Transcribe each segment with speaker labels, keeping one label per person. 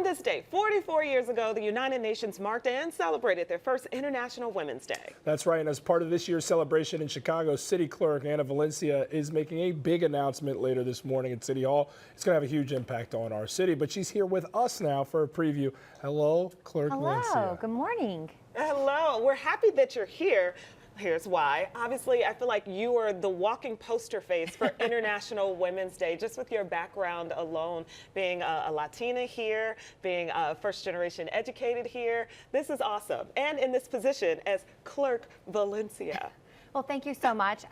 Speaker 1: this day, 44 years ago, the United Nations marked and celebrated their first International Women's Day.
Speaker 2: That's right, and as part of this year's celebration in Chicago, City Clerk Valencia is making a big announcement later this morning at City Hall. It's going to have a huge impact on our city, but she's here with us now for a preview. Hello, Clerk Valencia.
Speaker 3: Hello, good morning.
Speaker 1: Hello, we're happy that you're here. Here's why. Obviously, I feel like you are the walking poster face for International Women's Day, just with your background alone, being a Latina here, being first generation educated here. This is awesome. And in this position as Clerk Valencia.
Speaker 3: Well, thank you so much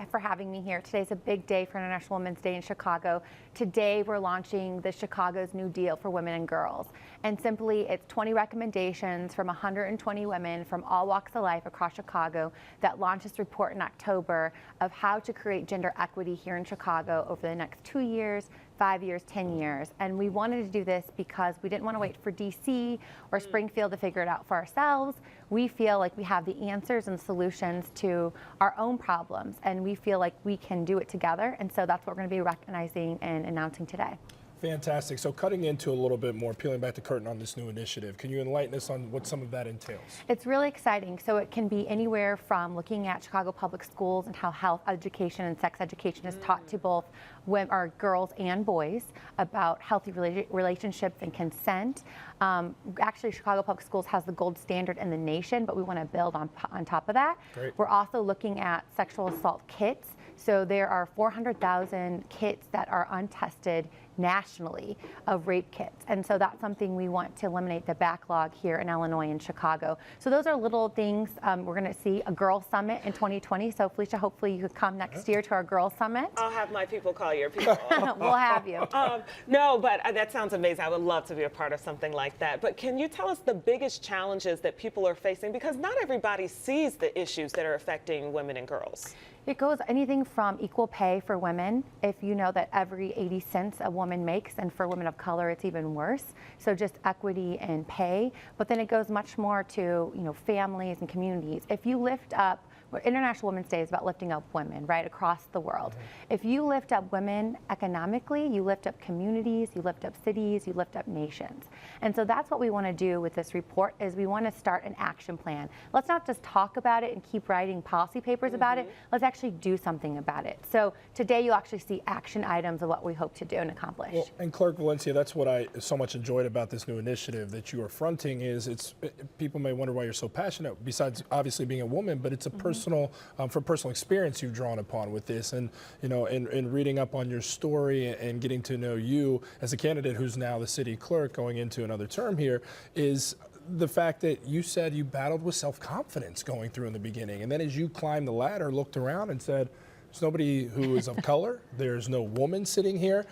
Speaker 3: for having me here. Today's a big day for International Women's Day in Chicago. Today, we're launching the Chicago's New Deal for Women and Girls. And simply, it's 20 recommendations from 120 women from all walks of life across Chicago that launched this report in October of how to create gender equity here in Chicago over the next 2 years, 5 years, 10 years. And we wanted to do this because we didn't want to wait for DC or Springfield to figure it out for ourselves. We feel like we have the answers and solutions to our own problems, and we feel like we can do it together. And so that's what we're going to be recognizing and announcing today.
Speaker 2: Fantastic. So cutting into a little bit more, peeling back the curtain on this new initiative, can you enlighten us on what some of that entails?
Speaker 3: It's really exciting. So it can be anywhere from looking at Chicago public schools and how health education and sex education is taught to both women, or girls and boys, about healthy relationships and consent. Actually, Chicago public schools has the gold standard in the nation, but we want to build on top of that.
Speaker 2: Great.
Speaker 3: We're also looking at sexual assault kits. So there are 400,000 kits that are untested nationally of rape kits. And so that's something we want to eliminate the backlog here in Illinois and Chicago. So those are little things. We're going to see a Girls Summit in 2020. So Felicia, hopefully you could come next year to our Girls Summit.
Speaker 1: I'll have my people call your people.
Speaker 3: We'll have you.
Speaker 1: No, but that sounds amazing. I would love to be a part of something like that. But can you tell us the biggest challenges that people are facing? Because not everybody sees the issues that are affecting women and girls.
Speaker 3: It goes anything from equal pay for women, if you know that every 80 cents a woman makes, and for women of color it's even worse. So just equity in pay, but then it goes much more to, families and communities. If you lift up, International Women's Day is about lifting up women, right, across the world. If you lift up women economically, you lift up communities, you lift up cities, you lift up nations. And so that's what we want to do with this report, is we want to start an action plan. Let's not just talk about it and keep writing policy papers about it. Let's actually do something about it. So today you'll actually see action items of what we hope to do and accomplish.
Speaker 2: Well, and Clerk Valencia, that's what I so much enjoyed about this new initiative that you are fronting. Is people may wonder why you're so passionate, besides obviously being a woman, but it's a personal from personal experience you've drawn upon with this, and in reading up on your story and getting to know you as a candidate who's now the city clerk going into another term here, is the fact that you said you battled with self-confidence going through in the beginning, and then as you climbed the ladder, looked around and said, there's nobody who is of color, there's no woman sitting here.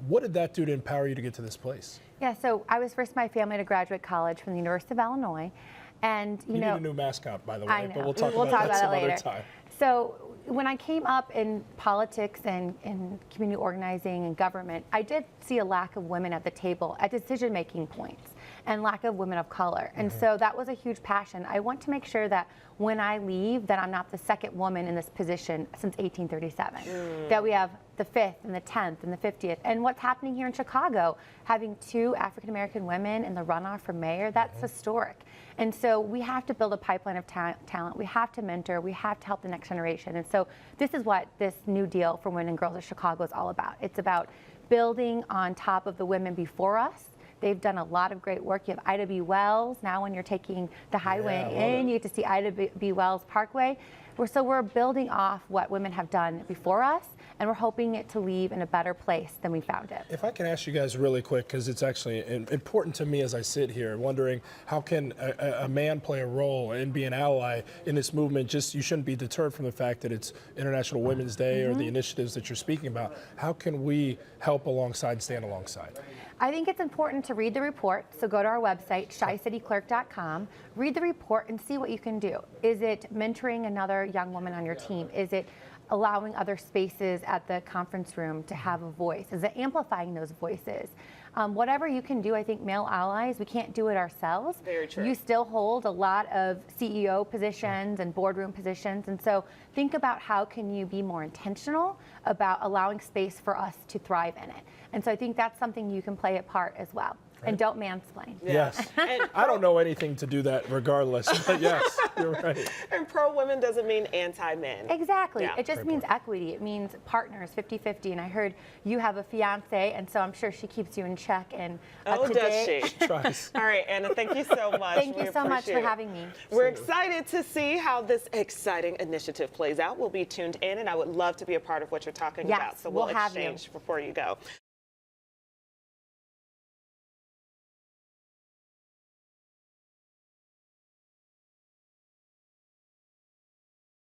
Speaker 2: What did that do to empower you to get to this place?
Speaker 3: Yeah, so I was first in my family to graduate college from the University of Illinois. And
Speaker 2: you need a new mascot, by the way,
Speaker 3: I know.
Speaker 2: but we'll talk about that some other time.
Speaker 3: So when I came up in politics and in community organizing and government, I did see a lack of women at the table at decision-making points, and lack of women of color. And so that was a huge passion. I want to make sure that when I leave, that I'm not the second woman in this position since 1837, that we have the 5th and the 10th and the 50th. And what's happening here in Chicago, having 2 African-American women in the runoff for mayor, that's historic. And so we have to build a pipeline of talent. We have to mentor. We have to help the next generation. And so this is what this New Deal for Women and Girls of Chicago is all about. It's about building on top of the women before us. They've done a lot of great work. You have Ida B. Wells. Now when you're taking the highway in, you get to see Ida B. Wells Parkway. So we're building off what women have done before us, and we're hoping it to leave in a better place than we found it.
Speaker 2: If I can ask you guys really quick, because it's actually important to me as I sit here, wondering how can a man play a role and be an ally in this movement? Just, you shouldn't be deterred from the fact that it's International Women's Day or the initiatives that you're speaking about. How can we help alongside, stand alongside?
Speaker 3: I think it's important to read the report, so go to our website, chi-cityclerk.com, read the report and see what you can do. Is it mentoring another young woman on your team? Is it allowing other spaces at the conference room to have a voice? Is it amplifying those voices? Whatever you can do, I think male allies, we can't do it ourselves.
Speaker 1: Very true.
Speaker 3: You still hold a lot of CEO positions and boardroom positions, and so think about how can you be more intentional about allowing space for us to thrive in it. And so I think that's something you can play a part as well. And don't mansplain.
Speaker 2: Yes.
Speaker 1: And
Speaker 2: I don't know anything to do that regardless, but yes, you're right.
Speaker 1: And pro-women doesn't mean anti-men.
Speaker 3: Exactly.
Speaker 1: Yeah.
Speaker 3: It just means equity. It means partners, 50-50. And I heard you have a fiance, and so I'm sure she keeps you in check and up
Speaker 1: Oh,
Speaker 3: to
Speaker 1: does
Speaker 3: date.
Speaker 1: she?
Speaker 2: Tries.
Speaker 1: All right, Anna, thank you so much.
Speaker 3: Thank
Speaker 1: We
Speaker 3: you so much for
Speaker 1: appreciate it.
Speaker 3: having me.
Speaker 1: We're excited to see how this exciting initiative plays out. We'll be tuned in, and I would love to be a part of what you're talking
Speaker 3: Yes,
Speaker 1: about. So
Speaker 3: we'll
Speaker 1: we'll
Speaker 3: have you.
Speaker 1: exchange before you go.